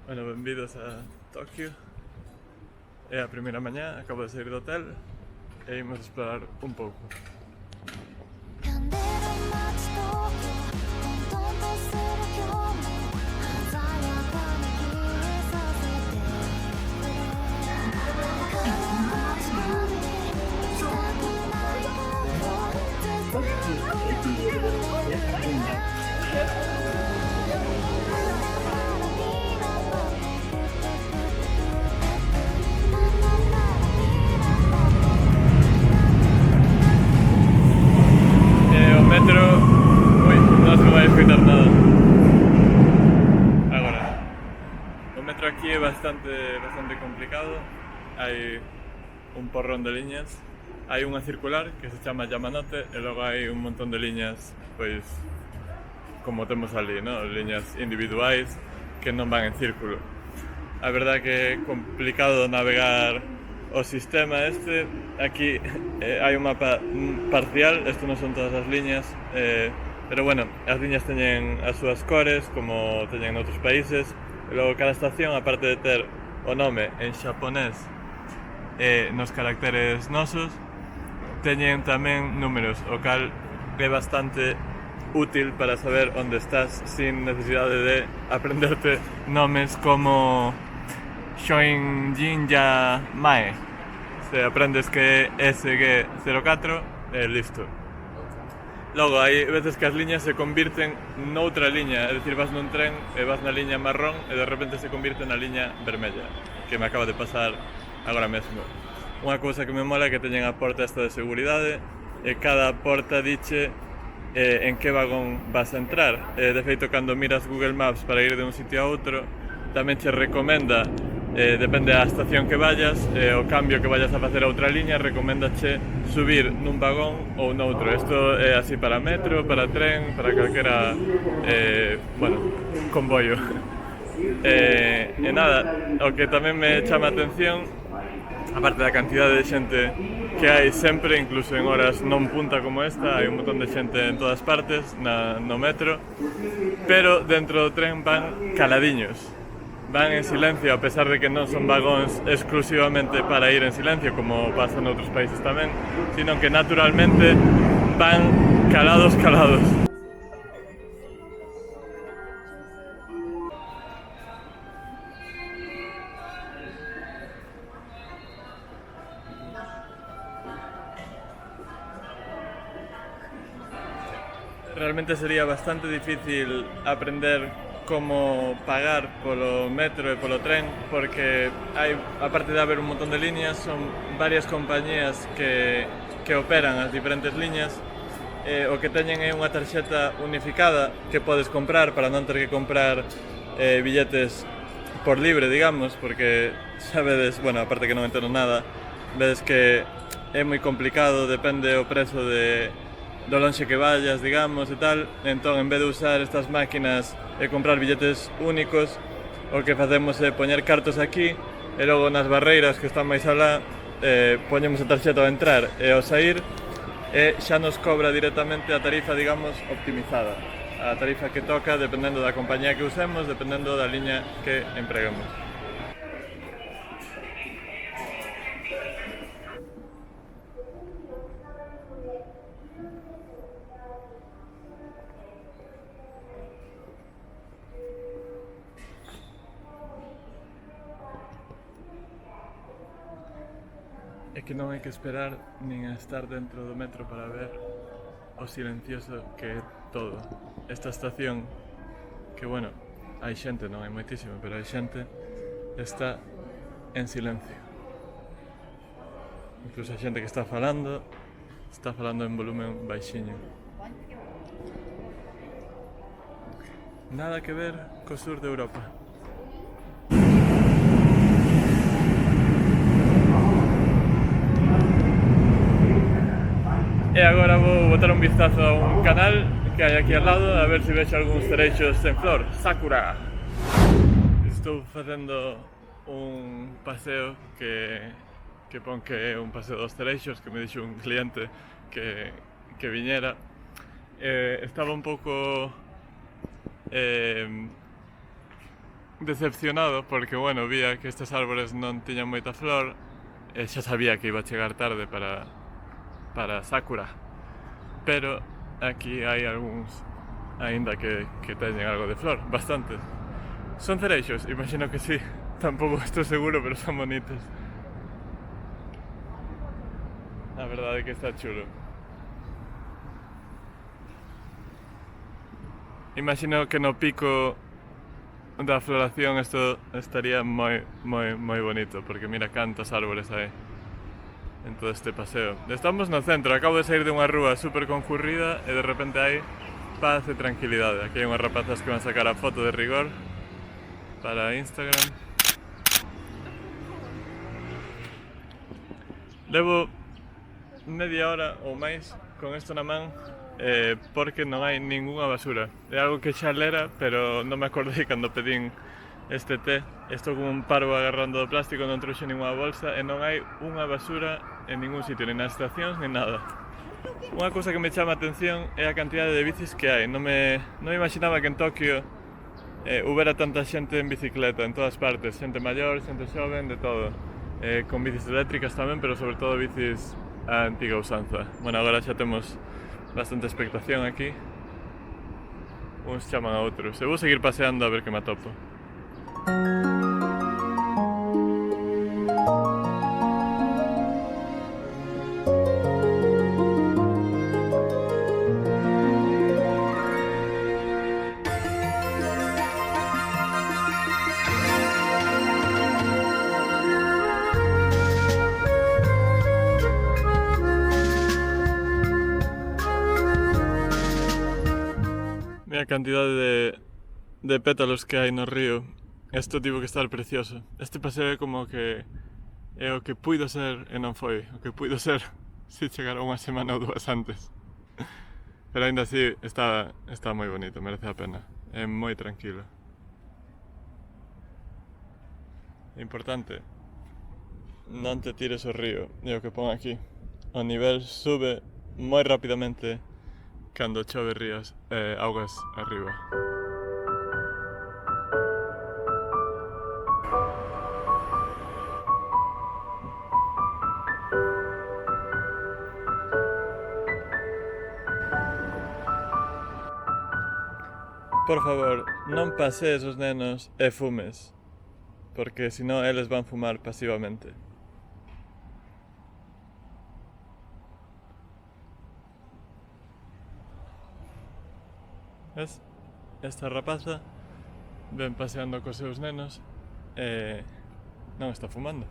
Bueno, benvidos a Tokio. É a primeira mañá, acabo de sair do hotel e imos explorar un pouco. O metro... Ui, non se vai escoitar nada. Agora, o metro aquí é bastante complicado. Hai un porrón de liñas. Hai unha circular que se chama Yamanote e logo hai un montón de liñas, pois, como temos ali, ¿no? Liñas individuais que non van en círculo. A verdade que é complicado navegar o sistema este. Aquí hai un mapa parcial, isto non son todas as liñas, pero bueno, as liñas teñen as súas cores, como teñen noutros países, e logo cada estación, aparte de ter o nome en xaponés e nos caracteres nosos, teñen tamén números, o cal é bastante útil para saber onde estás sin necesidade de aprenderte nomes como Shoinjinja Mae. Se aprendes que é SG04, listo. Logo, hai veces que as liñas se convirten noutra liña, é dicir, vas nun tren e vas na liña marrón e de repente se convirte na liña vermella, que me acaba de pasar agora mesmo. Unha cousa que me mola é que teñen a porta esta de seguridade e cada porta diche en que vagón vas a entrar. De feito, cando miras Google Maps para ir de un sitio a outro, tamén che recomenda, depende da estación que vayas, o cambio que vayas a facer a outra liña, recomendache subir nun vagón ou noutro. Isto é así para metro, para tren, para calquera, convoio. E nada, o que tamén me chama a atención, aparte da cantidade de xente que hai sempre, incluso en horas non punta como esta, hai un montón de xente en todas partes no metro, pero dentro do tren van caladiños, van en silencio, a pesar de que non son vagóns exclusivamente para ir en silencio, como pasa en outros países tamén, sino que naturalmente van calados. Realmente sería bastante difícil aprender como pagar polo metro e polo tren, porque hai, aparte de haber un montón de líneas, son varias compañías que operan as diferentes liñas. O que teñen é unha tarxeta unificada que podes comprar para non ter que comprar billetes por libre, digamos, porque sabedes, bueno, aparte que non entendo nada, vedes que é moi complicado, depende o prezo do lonxe que vayas, digamos, e tal. Entón, en vez de usar estas máquinas e comprar billetes únicos, o que facemos é poñer cartos aquí e logo nas barreiras que están máis alá poñemos a tarxeta ao entrar e ao sair, e xa nos cobra directamente a tarifa, digamos, optimizada, a tarifa que toca dependendo da compañía que usemos, dependendo da liña que empreguemos. É que non hai que esperar nin a estar dentro do metro para ver o silencioso que é todo. Esta estación, que bueno, hai xente, non hai moitísimo, pero hai xente, está en silencio. Incluso a xente que está falando en volumen baixiño. Nada que ver co sur de Europa. E agora vou botar un vistazo a un canal que hai aquí al lado, a ver se vexo algúns cereixos en flor. Sakura! Estou facendo un paseo que pon que é un paseo dos cereixos, que me dixo un cliente que viñera. Estaba un pouco decepcionado porque, bueno, vía que estes árbores non tiñan moita flor e xa sabía que iba a chegar tarde para Sakura. Pero aquí hai algúns aínda que teñen algo de flor, bastante. Son cereixos, imagino que sí. Tampouco estou seguro, pero son bonitos. A verdade é que está chulo. Imagino que no pico da floración isto estaría moi bonito, porque mira cantos árbores hai en todo este paseo. Estamos no centro, acabo de sair de unha rúa super concurrida e de repente hai paz e tranquilidade. Aquí hai unhas rapazas que van sacar a foto de rigor para Instagram. Levo media hora ou máis con isto na man porque non hai ningunha basura. É algo que xa lera, pero non me acordei cando pedín este té. Estou como un parvo agarrando do plástico, non trouxe ninguna bolsa e non hai unha basura en ningún sitio, nin nas estacións, nin nada. Unha cousa que me chama a atención é a cantidade de bicis que hai. Non me imaginaba que en Tokio houbera tanta xente en bicicleta en todas partes, xente maior, xente xoven, de todo. Con bicis eléctricas tamén, pero sobre todo bicis a antiga usanza. Bueno, agora xa temos bastante expectación aquí. Uns chaman a outros. Eu vou seguir paseando a ver que me atopo. Mira a cantidade de pétalos que hai no río. Isto tivo que estar precioso. Este paseo é como que é o que puido ser e non foi. O que puido ser se chegara unha semana ou dúas antes. Pero ainda así está moi bonito, merece a pena. É moi tranquilo. É importante non te tires ao río, é o que pon aquí. O nivel sube moi rapidamente cando chove ríos augas arriba. Por favor, non pasees os nenos e fumes, porque senón eles van fumar pasivamente. Ves? Esta rapaza ven paseando cos seus nenos e non está fumando.